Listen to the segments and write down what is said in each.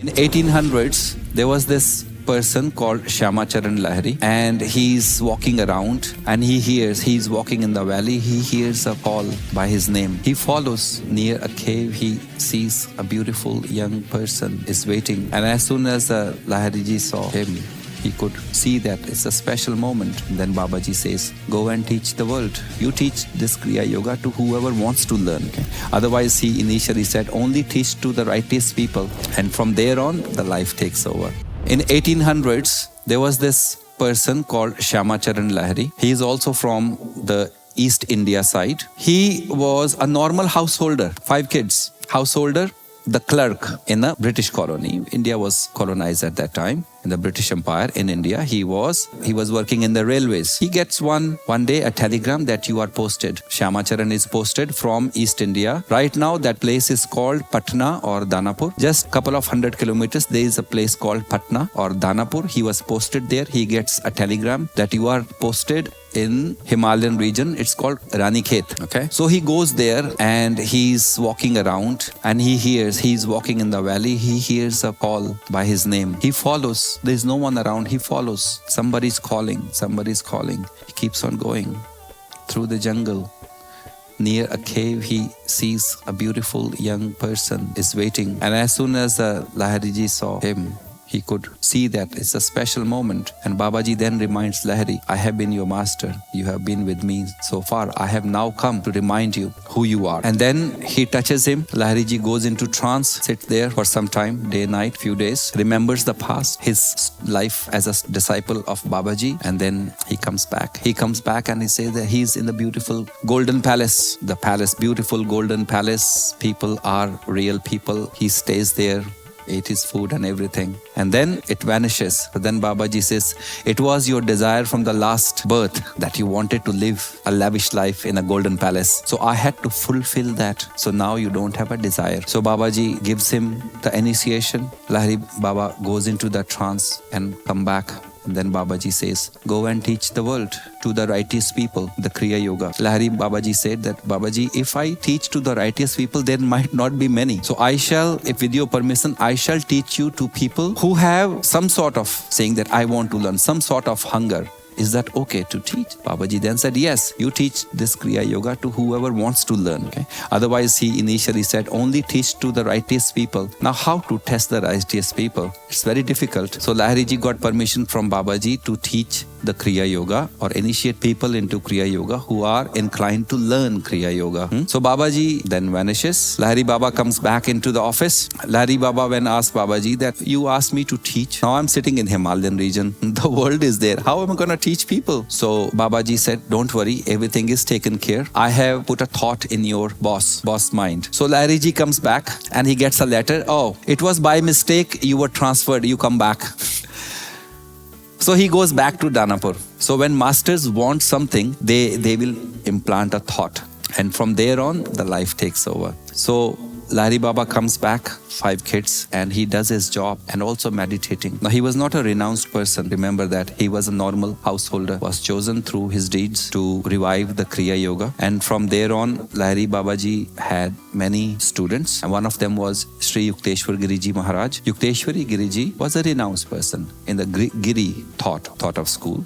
In 1800s, there was this person called Shyama Charan Lahiri, and he's walking around and he's walking in the valley, he hears a call by his name. He follows near a cave, he sees a beautiful young person is waiting, and as soon as Lahiri ji saw him, he could see that it's a special moment. And then Babaji says, go and teach the world. You teach this Kriya Yoga to whoever wants to learn. Okay? Otherwise, he initially said, only teach to the righteous people. And from there on, the life takes over. In 1800s, there was this person called Shyama Charan Lahiri. He is also from the East India side. He was a normal householder, 5 kids. Householder, the clerk in a British colony. India was colonized at that time. In the British Empire in India, he was working in the railways. He gets one day a telegram that you are posted. Shyama Charan is posted from East India. Right now, that place is called Patna or Danapur. Just couple of 100 kilometers, there is a place called Patna or Danapur. He was posted there. He gets a telegram that you are posted in Himalayan region. It's called Ranikhet. Okay. So he goes there and he's walking around and he's walking in the valley. He hears a call by his name. He follows. There's no one around. He follows. Somebody's calling. Somebody's calling. He keeps on going through the jungle. Near a cave, he sees a beautiful young person is waiting. And as soon as Lahiri ji saw him, he could see that it's a special moment. And Babaji then reminds Lahiri, I have been your master. You have been with me so far. I have now come to remind you who you are. And then he touches him. Lahiri ji goes into trance, sits there for some time, day, night, few days, remembers the past, his life as a disciple of Babaji. And then he comes back. He comes back and he says that he's in the beautiful golden palace. The palace, beautiful golden palace. People are real people. He stays there, ate his food and everything. And then it vanishes. But then Babaji says, it was your desire from the last birth that you wanted to live a lavish life in a golden palace. So I had to fulfill that. So now you don't have a desire. So Babaji gives him the initiation. Lahiri Baba goes into the trance and come back. And then Babaji says, go and teach the world to the righteous people, the Kriya Yoga. Lahiri Babaji said that, Babaji, if I teach to the righteous people, there might not be many. So I shall, if with your permission, I shall teach you to people who have some sort of saying that I want to learn, some sort of hunger. Is that okay to teach? Babaji then said, yes, you teach this Kriya Yoga to whoever wants to learn. Okay? Otherwise, he initially said, only teach to the righteous people. Now, how to test the righteous people? It's very difficult. So Lahiri ji got permission from Babaji to teach the Kriya Yoga or initiate people into Kriya Yoga who are inclined to learn Kriya Yoga. So Babaji then vanishes. Lahiri Baba comes back into the office. Lahiri Baba then asked Babaji that you asked me to teach. Now I'm sitting in Himalayan region. The world is there. How am I going to teach people? So Babaji said, don't worry, everything is taken care. I have put a thought in your boss mind. So Lahiri ji comes back and he gets a letter. Oh, it was by mistake you were transferred. You come back. So he goes back to Danapur. So when masters want something, they will implant a thought. And from there on, the life takes over. So Lahiri Baba comes back, 5 kids, and he does his job and also meditating. Now, he was not a renounced person. Remember that he was a normal householder, was chosen through his deeds to revive the Kriya Yoga. And from there on, Lahiri Babaji had many students. And one of them was Sri Yukteswar Giriji Maharaj. Yukteswari Giriji was a renounced person in the Giri thought of school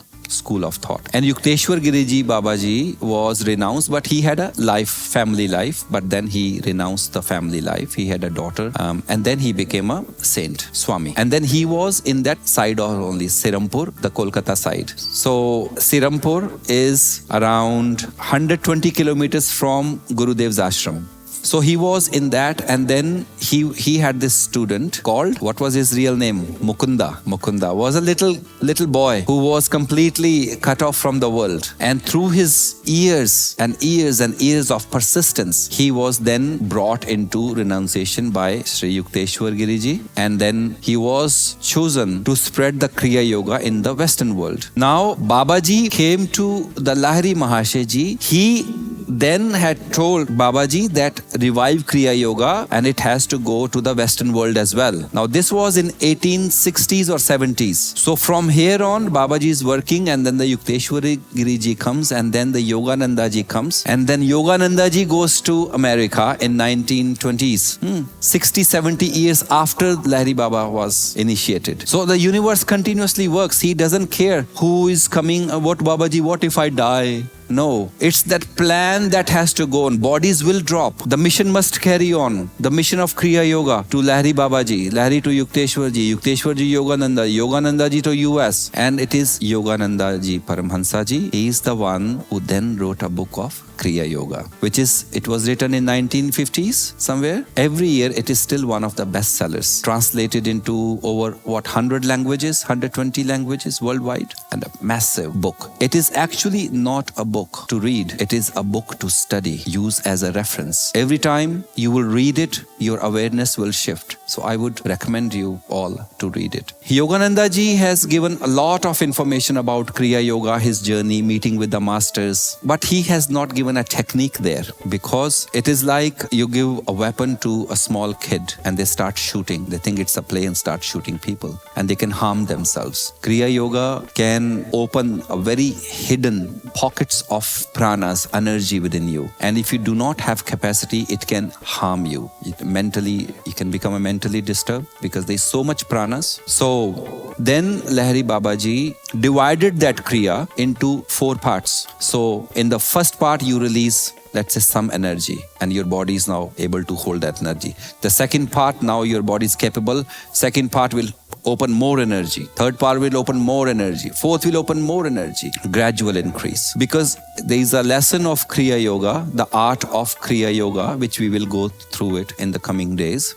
of thought. And Yukteswar Giriji Babaji was renounced, but he had a family life, but then he renounced the family life. He had a daughter, and then he became a saint, Swami. And then he was in that side of only, Sirampur, the Kolkata side. So Sirampur is around 120 kilometers from Gurudev's ashram. So he was in that, and then he had this student called, what was his real name? Mukunda. Mukunda was a little boy who was completely cut off from the world. And through his years and years and years of persistence, he was then brought into renunciation by Sri Yukteswar Giriji. And then he was chosen to spread the Kriya Yoga in the Western world. Now, Babaji came to the Lahiri Mahasaya ji. He then had told Babaji that revive Kriya Yoga and it has to go to the Western world as well. Now this was in 1860s or 70s. So from here on, Babaji is working, and then the Yukteswar ji comes, and then the Yogananda ji comes, and then Yogananda ji goes to America in 1920s. 60, 70 years after Lahiri Baba was initiated. So the universe continuously works. He doesn't care who is coming, what Babaji, what if I die? No, it's that plan that has to go on. Bodies will drop. The mission must carry on. The mission of Kriya Yoga to Lahiri Babaji, Lahiri to Yukteswar ji, Yukteswar ji Yogananda, Yogananda ji to US. And it is Yogananda ji, Paramhansa ji. He is the one who then wrote a book of Kriya Yoga, it was written in 1950s somewhere. Every year it is still one of the best sellers, translated into over 100 languages, 120 languages worldwide, and a massive book. It is actually not a book to read, it is a book to study, use as a reference. Every time you will read it, your awareness will shift. So I would recommend you all to read it. Yogananda ji has given a lot of information about Kriya Yoga, his journey, meeting with the masters, but he has not given a technique there, because it is like you give a weapon to a small kid and they start shooting. They think it's a play and start shooting people, and they can harm themselves. Kriya Yoga can open a very hidden pockets of pranas, energy within you, and if you do not have capacity, it can harm you. You can become mentally disturbed because there's so much pranas. So then Lahiri Babaji divided that Kriya into 4 parts. So in the first part, you release, let's say, some energy, and your body is now able to hold that energy. The second part, now your body is capable. Second part will open more energy. Third part will open more energy. Fourth will open more energy. Gradual increase. Because there is a lesson of Kriya Yoga, the art of Kriya Yoga, which we will go through it in the coming days.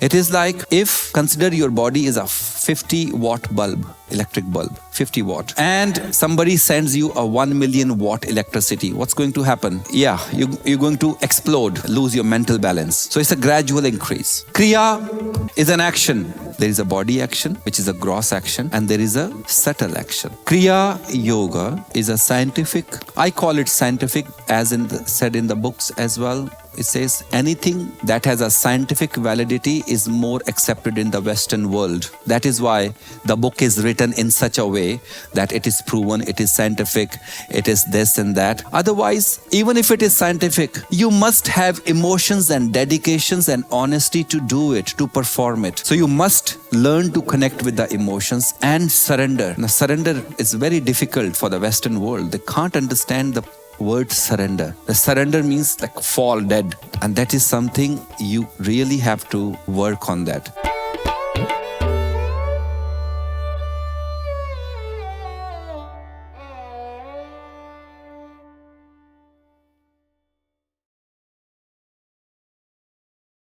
It is like, if consider your body is a 50 watt bulb, electric bulb, 50 watt, and somebody sends you a 1 million watt electricity. What's going to happen? Yeah, you're going to explode, lose your mental balance. So it's a gradual increase. Kriya is an action. There is a body action, which is a gross action, and there is a subtle action. Kriya Yoga is a scientific, I call it scientific, as said in the books as well. It says anything that has a scientific validity is more accepted in the Western world. That is why the book is written in such a way that it is proven, it is scientific, it is this and that. Otherwise, even if it is scientific, you must have emotions and dedications and honesty to do it, to perform it. So you must learn to connect with the emotions and surrender. Now, surrender is very difficult for the Western world. They can't understand the word surrender. The surrender means like fall dead, and that is something you really have to work on that.